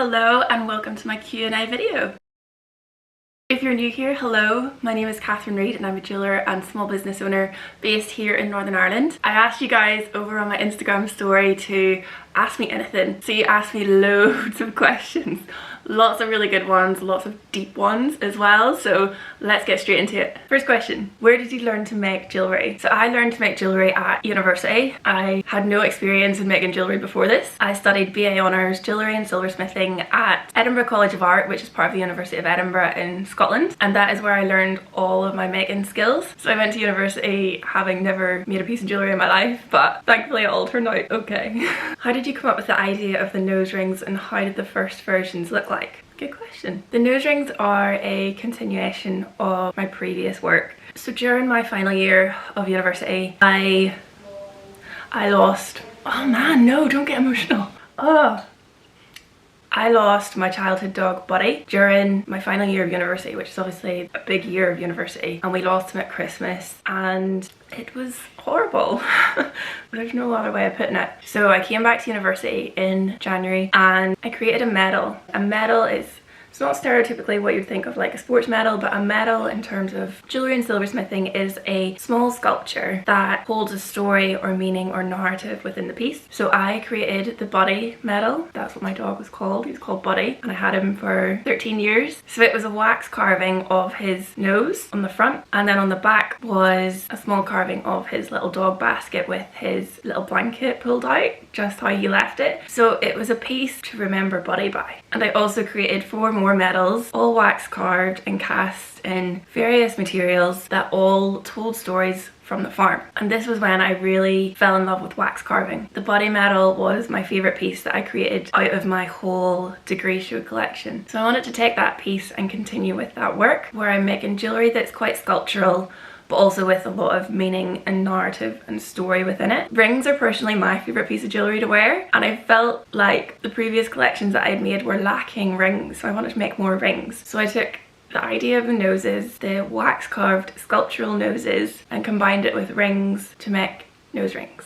Hello and welcome to my Q&A video. If you're new here, hello, my name is Catherine Reid and I'm a jeweller and small business owner based here in Northern Ireland. I asked you guys over on my Instagram story to ask me anything, so you asked me loads of questions. Lots of really good ones, lots of deep ones as well, so let's get straight into it. First question, where did you learn to make jewellery? So I learned to make jewellery at university. I had no experience in making jewellery before this. I studied BA Honours Jewellery and Silversmithing at Edinburgh College of Art, which is part of the University of Edinburgh in Scotland, and that is where I learned all of my making skills. So I went to university having never made a piece of jewellery in my life, but thankfully it all turned out okay. How did you come up with the idea of the nose rings and how did the first versions look like? Good question. The nose rings are a continuation of my previous work. So during my final year of university, I lost, oh man, no, don't get emotional. I lost my childhood dog Buddy during my final year of university, which is obviously a big year of university, and we lost him at Christmas and it was horrible. There's no other way of putting it. So I came back to university in January and I created a medal. A medal is, it's not stereotypically what you'd think of like a sports medal, but a medal in terms of jewellery and silversmithing is a small sculpture that holds a story or meaning or narrative within the piece. So I created the Buddy medal. That's what my dog was called. He was called Buddy and I had him for 13 years. So it was a wax carving of his nose on the front, and then on the back was a small carving of his little dog basket with his little blanket pulled out, just how he left it. So it was a piece to remember Buddy by. And I also created 4 more medals, all wax carved and cast in various materials that all told stories from the farm. And this was when I really fell in love with wax carving. The Buddy medal was my favourite piece that I created out of my whole degree show collection. So I wanted to take that piece and continue with that work, where I'm making jewellery that's quite sculptural, but also with a lot of meaning and narrative and story within it. Rings are personally my favourite piece of jewellery to wear, and I felt like the previous collections that I had made were lacking rings, so I wanted to make more rings. So I took the idea of the noses, the wax carved sculptural noses, and combined it with rings to make nose rings.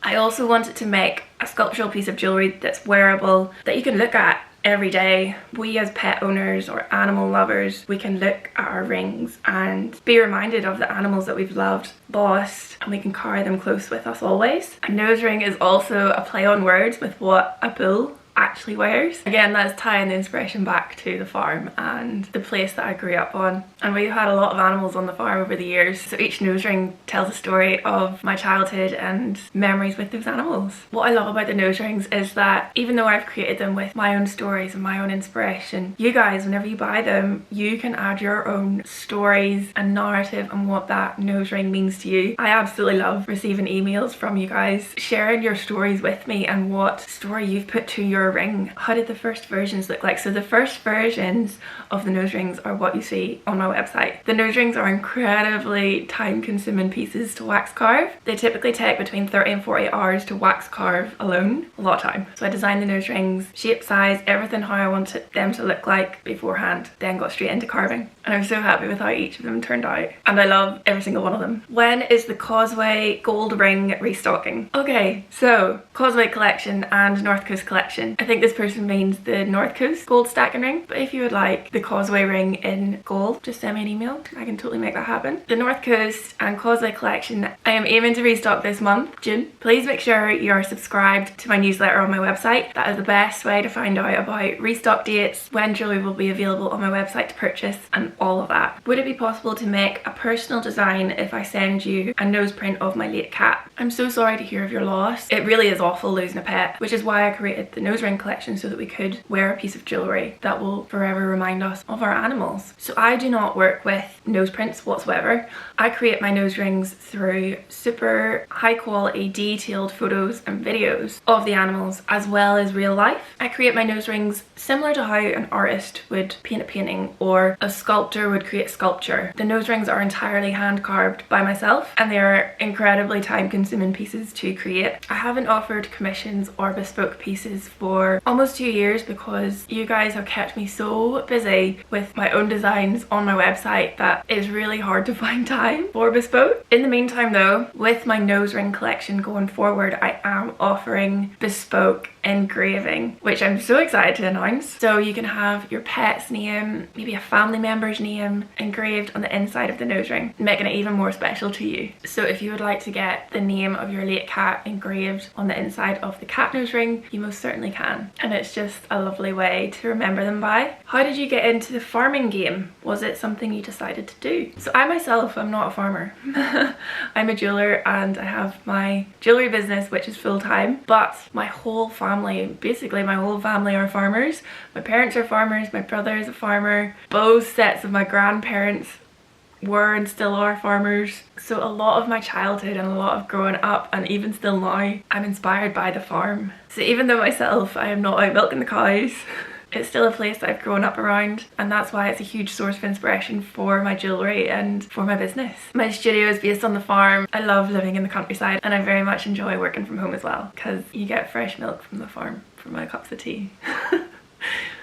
I also wanted to make a sculptural piece of jewellery that's wearable, that you can look at every day. We as pet owners or animal lovers, we can look at our rings and be reminded of the animals that we've loved, lost, and we can carry them close with us always. A nose ring is also a play on words with what a bull actually wears. Again, that's tying the inspiration back to the farm and the place that I grew up on. And we've had a lot of animals on the farm over the years, so each nose ring tells a story of my childhood and memories with those animals. What I love about the nose rings is that even though I've created them with my own stories and my own inspiration, you guys, whenever you buy them, you can add your own stories and narrative and what that nose ring means to you. I absolutely love receiving emails from you guys sharing your stories with me and what story you've put to your ring. How did the first versions look like? So the first versions of the nose rings are what you see on my website. The nose rings are incredibly time-consuming pieces to wax carve. They typically take between 30 and 40 hours to wax carve alone. A lot of time. So I designed the nose rings, shape, size, everything how I wanted them to look like beforehand, then got straight into carving. And I'm so happy with how each of them turned out. And I love every single one of them. When is the Causeway gold ring restocking? Okay, so Causeway collection and North Coast collection. I think this person means the North Coast gold stacking ring, but if you would like the Causeway ring in gold, just send me an email. I can totally make that happen. The North Coast and Causeway collection, I am aiming to restock this month, June. Please make sure you are subscribed to my newsletter on my website. That is the best way to find out about restock dates, when jewellery will be available on my website to purchase, and all of that. Would it be possible to make a personal design if I send you a nose print of my late cat? I'm so sorry to hear of your loss. It really is awful losing a pet, which is why I created the nose ring collection, so that we could wear a piece of jewellery that will forever remind us of our animals. So I do not work with nose prints whatsoever. I create my nose rings through super high quality detailed photos and videos of the animals as well as real life. I create my nose rings similar to how an artist would paint a painting or a sculptor would create sculpture. The nose rings are entirely hand carved by myself and they are incredibly time consuming pieces to create. I haven't offered commissions or bespoke pieces for almost 2 years because you guys have kept me so busy with my own designs on my website that it's really hard to find time for bespoke. In the meantime though, with my nose ring collection going forward, I am offering bespoke engraving, which I'm so excited to announce. So you can have your pet's name, maybe a family member's name engraved on the inside of the nose ring, making it even more special to you. So if you would like to get the name of your late cat engraved on the inside of the cat nose ring, you most certainly can. And it's just a lovely way to remember them by. How did you get into the farming game? Was it something you decided to do? So I myself am not a farmer. I'm a jeweler and I have my jewellery business, which is full-time, but my whole family, basically my whole family, are farmers. My parents are farmers, my brother is a farmer, both sets of my grandparents were and still are farmers. So a lot of my childhood and a lot of growing up, and even still now, I'm inspired by the farm. So even though myself, I am not out milking the cows, it's still a place that I've grown up around, and that's why it's a huge source of inspiration for my jewellery and for my business. My studio is based on the farm. I love living in the countryside, and I very much enjoy working from home as well, because you get fresh milk from the farm for my cups of tea.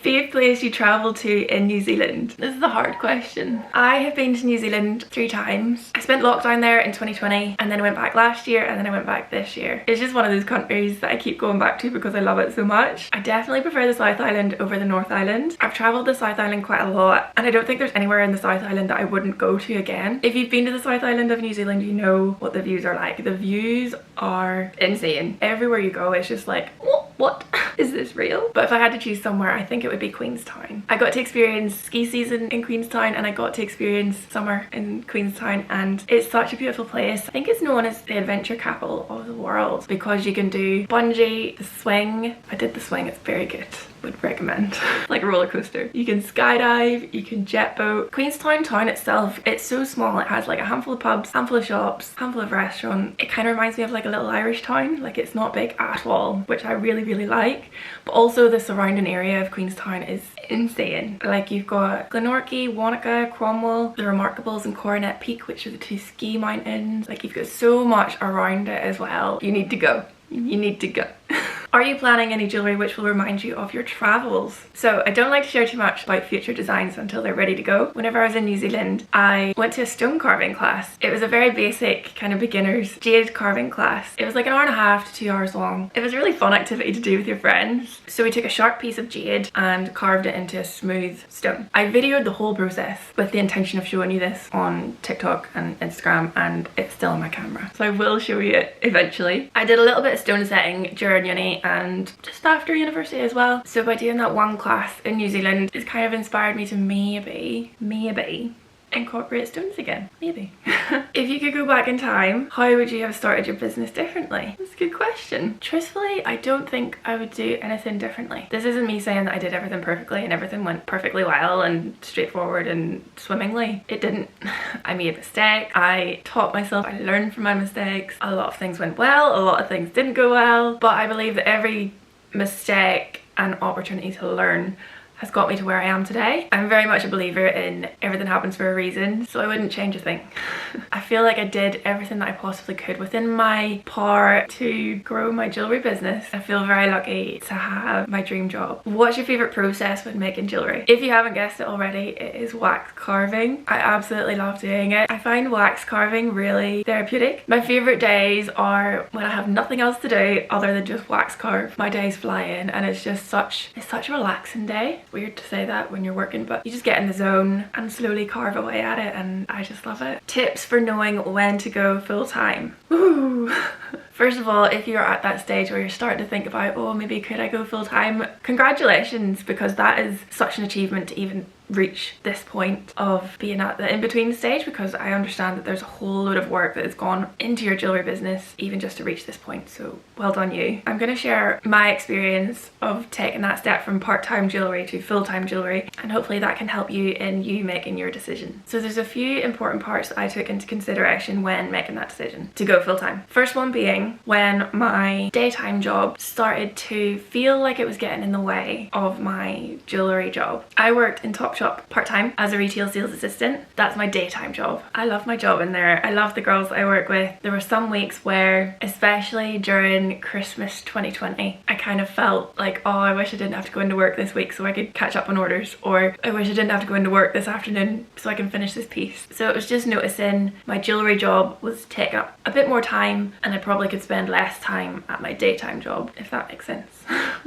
Fave place you travel to in New Zealand? This is a hard question. I have been to New Zealand 3 times. I spent lockdown there in 2020, and then I went back last year, and then I went back this year. It's just one of those countries that I keep going back to because I love it so much. I definitely prefer the South Island over the North Island. I've travelled the South Island quite a lot, and I don't think there's anywhere in the South Island that I wouldn't go to again. If you've been to the South Island of New Zealand, you know what the views are like. The views are insane. Everywhere you go, it's just like, what? Is this real? But if I had to choose somewhere, I think it would be Queenstown. I got to experience ski season in Queenstown, and I got to experience summer in Queenstown, and it's such a beautiful place. I think it's known as the adventure capital of the world because you can do bungee, the swing. I did the swing, it's very good. Would recommend. Like a roller coaster. You can skydive, you can jet boat. Queenstown town itself, it's so small. It has like a handful of pubs, handful of shops, handful of restaurants. It kind of reminds me of like a little Irish town. Like it's not big at all, which I really like. But also the surrounding area of Queenstown is insane. Like you've got Glenorchy, Wanaka, Cromwell, the Remarkables and Coronet Peak, which are the 2 ski mountains. Like you've got so much around it as well. You need to go. You need to go. Are you planning any jewellery which will remind you of your travels? So I don't like to share too much about future designs until they're ready to go. Whenever I was in New Zealand, I went to a stone carving class. It was a very basic kind of beginner's jade carving class. It was like 1.5 hours to 2 hours long. It was a really fun activity to do with your friends. So we took a sharp piece of jade and carved it into a smooth stone. I videoed the whole process with the intention of showing you this on TikTok and Instagram, and it's still on my camera. So I will show you it eventually. I did a little bit of stone setting during uni and just after university as well. So by doing that one class in New Zealand, it's kind of inspired me to maybe incorporate stones again. Maybe. If you could go back in time, how would you have started your business differently? That's a good question. Truthfully, I don't think I would do anything differently. This isn't me saying that I did everything perfectly and everything went perfectly well and straightforward and swimmingly. It didn't. I made mistakes. I taught myself. I learned from my mistakes. A lot of things went well, a lot of things didn't go well, but I believe that every mistake and opportunity to learn has got me to where I am today. I'm very much a believer in everything happens for a reason, so I wouldn't change a thing. I feel like I did everything that I possibly could within my power to grow my jewellery business. I feel very lucky to have my dream job. What's your favourite process when making jewellery? If you haven't guessed it already, it is wax carving. I absolutely love doing it. I find wax carving really therapeutic. My favourite days are when I have nothing else to do other than just wax carve. My days fly in and it's such a relaxing day. Weird to say that when you're working, but you just get in the zone and slowly carve away at it, and I just love it. Tips for knowing when to go full-time. Ooh. First of all, if you're at that stage where you're starting to think about, oh, maybe could I go full-time? Congratulations, because that is such an achievement to even reach this point of being at the in-between stage, because I understand that there's a whole load of work that has gone into your jewellery business even just to reach this point, so well done you. I'm going to share my experience of taking that step from part-time jewellery to full-time jewellery, and hopefully that can help you in you making your decision. So there's a few important parts that I took into consideration when making that decision to go full-time. First one being when my daytime job started to feel like it was getting in the way of my jewellery job. I worked in top Topshop part-time as a retail sales assistant. That's my daytime job. I love my job in there. I love the girls that I work with. There were some weeks where, especially during Christmas 2020, I kind of felt like, oh, I wish I didn't have to go into work this week so I could catch up on orders, or I wish I didn't have to go into work this afternoon so I can finish this piece. So it was just noticing my jewellery job was taking up a bit more time and I probably could spend less time at my daytime job, if that makes sense.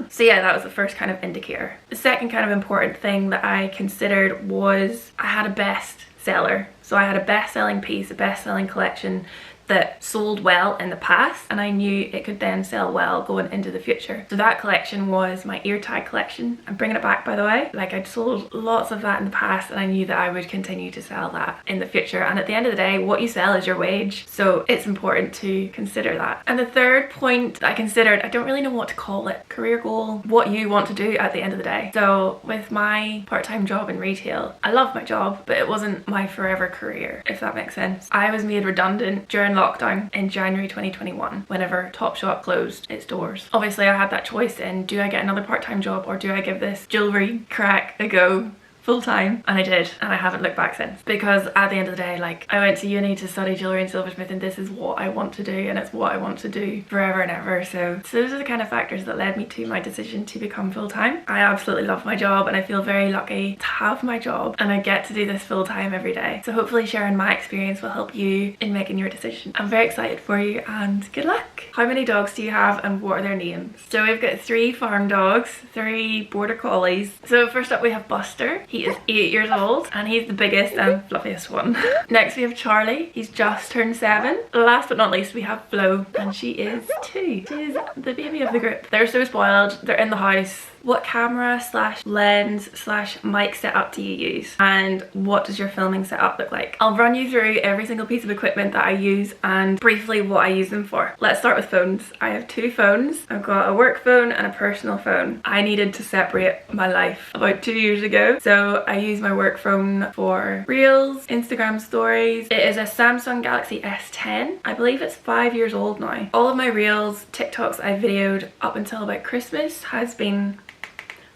So yeah, that was the first kind of indicator. The second kind of important thing that I considered was I had a best seller. So I had a best-selling piece, a best-selling collection that sold well in the past, and I knew it could then sell well going into the future. So that collection was my ear tag collection. I'm bringing it back, by the way. Like, I'd sold lots of that in the past and I knew that I would continue to sell that in the future. And at the end of the day, what you sell is your wage. So it's important to consider that. And the third point that I considered, I don't really know what to call it, career goal, what you want to do at the end of the day. So with my part-time job in retail, I love my job, but it wasn't my forever career, if that makes sense. I was made redundant during lockdown in January 2021 whenever Topshop closed its doors. Obviously I had that choice in, do I get another part-time job or do I give this jewellery crack a go full time? And I did, and I haven't looked back since, because at the end of the day, like, I went to uni to study jewellery and silversmith, and this is what I want to do, and it's what I want to do forever and ever. So those are the kind of factors that led me to my decision to become full-time. I absolutely love my job and I feel very lucky to have my job, and I get to do this full-time every day. So hopefully sharing my experience will help you in making your decision. I'm very excited for you and good luck. How many dogs do you have and what are their names? So we've got 3 farm dogs, 3 border collies. So first up we have Buster. He is 8 years old and he's the biggest and fluffiest one. Next we have Charlie. He's just turned 7. Last but not least we have Flo, and she is 2. She is the baby of the group. They're so spoiled. They're in the house. What camera slash lens slash mic setup do you use, and what does your filming setup look like? I'll run you through every single piece of equipment that I use and briefly what I use them for. Let's start with phones. I have 2 phones. I've got a work phone and a personal phone. I needed to separate my life about 2 years ago, so I use my work phone for reels, Instagram stories. It is a Samsung Galaxy S10. I believe it's 5 years old now. All of my reels, TikToks I videoed up until about Christmas has been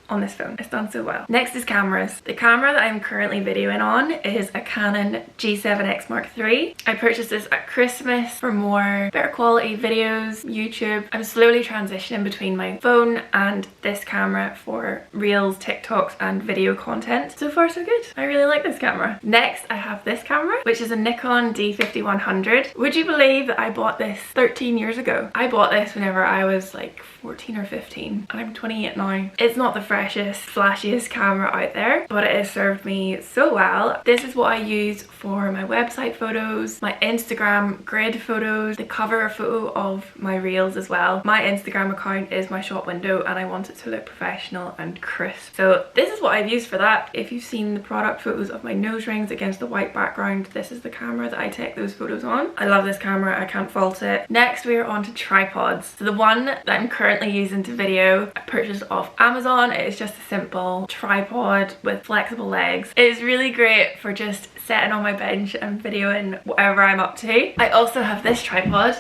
on this phone. It's done so well. Next is cameras. The camera that I'm currently videoing on is a Canon G7X Mark III. I purchased this at Christmas for more better quality videos, YouTube. I'm slowly transitioning between my phone and this camera for reels, TikToks and video content. So far so good. I really like this camera. Next I have this camera, which is a Nikon D5100. Would you believe that I bought this 13 years ago? I bought this whenever I was like 14 or 15 and I'm 28 now. It's not the freshest, flashiest camera out there, but it has served me so well. This is what I use for my website photos, my Instagram grid photos, the cover photo of my reels as well. My Instagram account is my shop window and I want it to look professional and crisp. So this is what I've used for that. If you've seen the product photos of my nose rings against the white background, this is the camera that I take those photos on. I love this camera, I can't fault it. Next we are on to tripods. So the one that I'm currently using to video, I purchased off Amazon. It is just a simple tripod with flexible legs. It is really great for just sitting on my bench and videoing whatever I'm up to. I also have this tripod.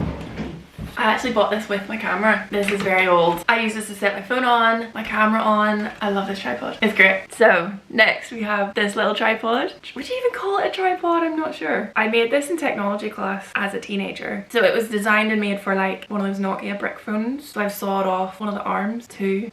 I actually bought this with my camera. This is very old. I use this to set my phone on, my camera on. I love this tripod. It's great. So next we have this little tripod. Would you even call it a tripod? I'm not sure. I made this in technology class as a teenager. So it was designed and made for like one of those Nokia brick phones. So I've sawed off one of the arms to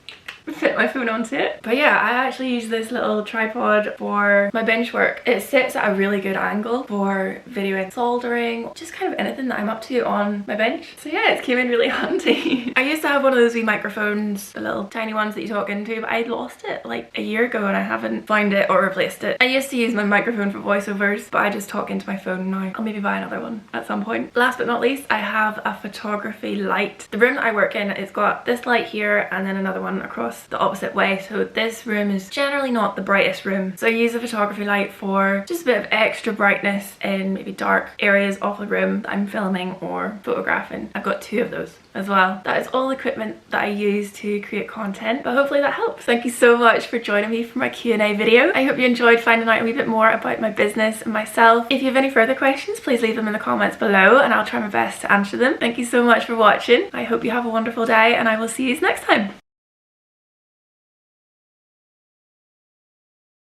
fit my phone onto it. But yeah, I actually use this little tripod for my bench work. It sits at a really good angle for videoing soldering, just kind of anything that I'm up to on my bench. So yeah, it came in really handy. I used to have one of those wee microphones, the little tiny ones that you talk into, but I lost it like a year ago and I haven't found it or replaced it. I used to use my microphone for voiceovers, but I just talk into my phone now. I'll maybe buy another one at some point. Last but not least, I have a photography light. The room that I work in, it's got this light here and then another one across the opposite way, so this room is generally not the brightest room, so I use a photography light for just a bit of extra brightness in maybe dark areas of the room that I'm filming or photographing. I've got 2 of those as well. That is all equipment that I use to create content, but hopefully that helps. Thank you so much for joining me for my Q&A video. I hope you enjoyed finding out a wee bit more about my business and myself. If you have any further questions, please leave them in the comments below and I'll try my best to answer them. Thank you so much for watching. I hope you have a wonderful day and I will see you next time.